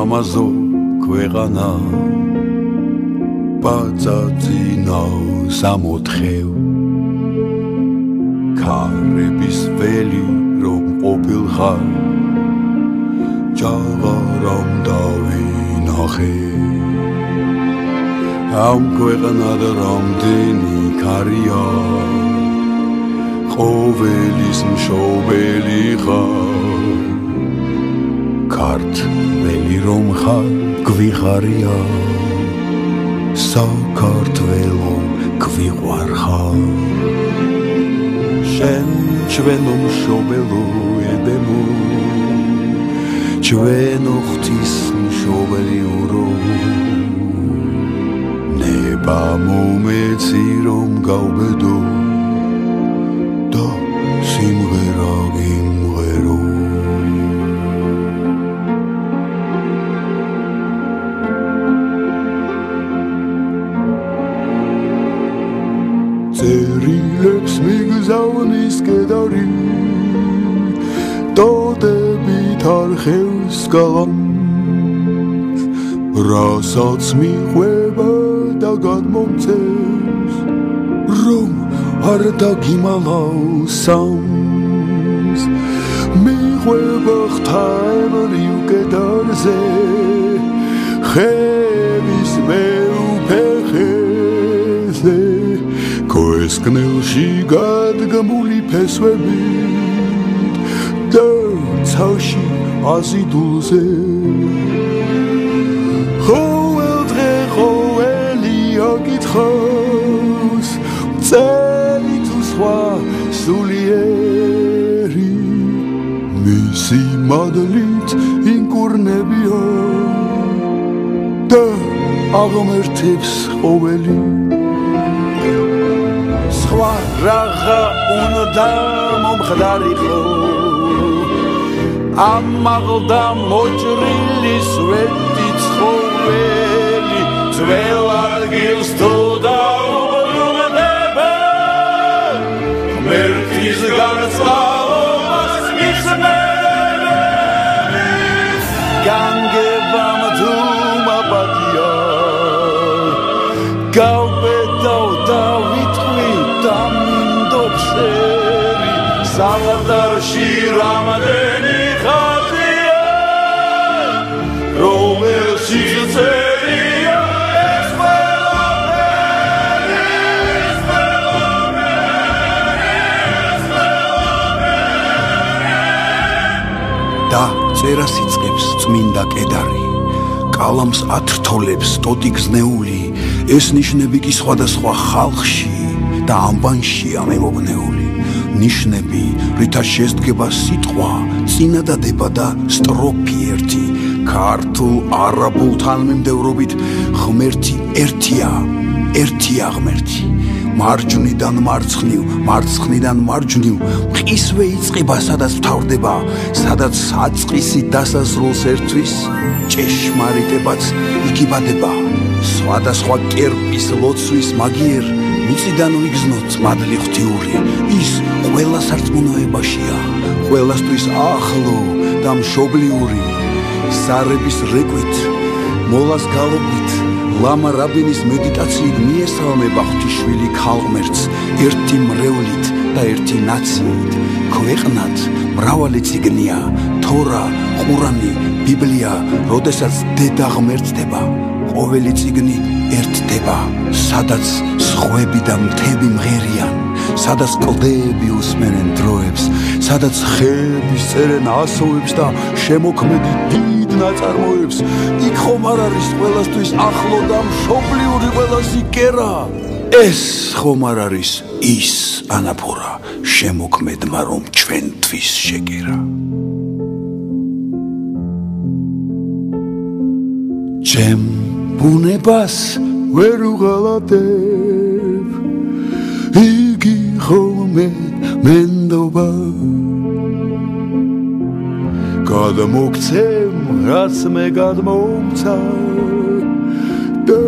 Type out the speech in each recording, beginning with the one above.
სასამაზო ქვეყანა ბაწაწინაო სამოთხევ ქარების ველი რომ ყოფილხარ ჯაღარამ დავინახე ამ ქვეყანად რამდენი ქარია ყოველის მშობელი ხარ ქართველი რომ ხარ გვიღარია საქართველო გვიყვარხარ შენ ჩვენო მშობელო ებემო ჩვენო ღვთის მშობლიურო ნება მომეცი რომ გავბედო და სიმღერა გიმღერო წერილებს მიგზავნის კედარი დოდებით არხევს გალანს რასაც მიყვება და გადმომწევს რომ არ დაგიმალავს სამს მიყვება ღვთაებრივ კედარზე ხეების მეუფეხეზე ქოესკნელში გადგმული ფესვებით და ცალში აზიდულზე ყოველდღე ყოველი აკითხავს წელი თუ სხვა სულიერი მისი მადლით ინკურნებია და აღმერთებს ყოველი სხვა რაღა უნდა მომხდარიყო ამაღლდა მოჭრილი სვეტი ცხოველი ძველ ადგილს თუ დაუბრუნდება ღმერთის განწყალობას მისმენებს განგებამ თუ მაპატია გავბედავ და ვიტყვი და მინდობსერი საღდარში რამდენი ხატია რომელშიც წერია ეს და წერას იწყებს წმინდა კედარი კალამს ათრთოლებს ტოტი გზნეული ეს ნიშნები კი სხვადასხვა ხალხში და ამბანშია მემობნეული ნიშნები რითაც შესდგება სიტყვა წინადადება და სტროფი ერთი ქართულ არაბულ თანმიმდევრობით ღმერთი ერთია ღმერთი მარჯვნიდან მარცხნივ მარცხნიდან მარჯვნივ მყისვე იწყება სადაც ვთავრდება სადაც საწყისი დასასრულს ერთვის ჭეშმარიტებაც იკიბადება სხვადასხვა კერპის ლოცვის მაგიერ მიწიდან ვიგზნოთ მადლი ღვთიური ის ყველა სარწმუნოებაშია ყველასთვის ახლო და მშობლიური სარების რეკვით მოლას გალობით ლამა რაბინის მედიტაციით მიესალმება ღვთისშვილი ქალღმერთს ერთი მრევლით და ერთი ნაციით ქვეყნად მრავალი წიგნია თორა ყურანი ბიბლია როდესაც დედა ღმერთდება ყოველი წიგნი ერთდება სადაც სხვები და მთები მღერიან სადაც კლდეები უსმენენ დროებს სადაც ხეები წერენ ასოებს და შემოქმედი დიდ ნაწარმოებს იქ ხომ არ არის ყველასთვის ახლო და მშობლიური ყველასი კერა ეს ხომ არ არის ის ანაფორა შემოქმედმა რომ ჩვენთვის შეკერა ჩემ ბუნებას ვერ უღალატებ იგი ხოლმე მენდობა გადმოგცემ რაც მე გადმომცა და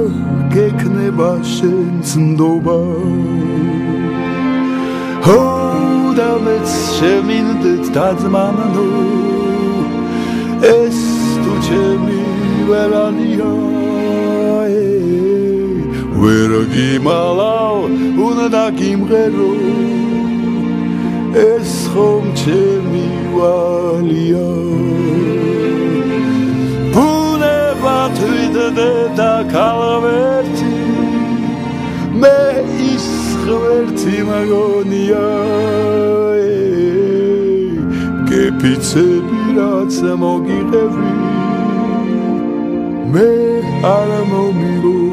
გექნება შენ ცნობა ჰო და მეც შემინდეთ დაძმანო ეს თუ ჩემი ველანია ვერ გიმალავ უნდა გიმღერო ეს ხომ ჩემი ვალია ბუნება თვითდე და ქალღმერთი მე ის ღმერთი მაგონია გეფიცები რაც მოგიღები მე არ მომილო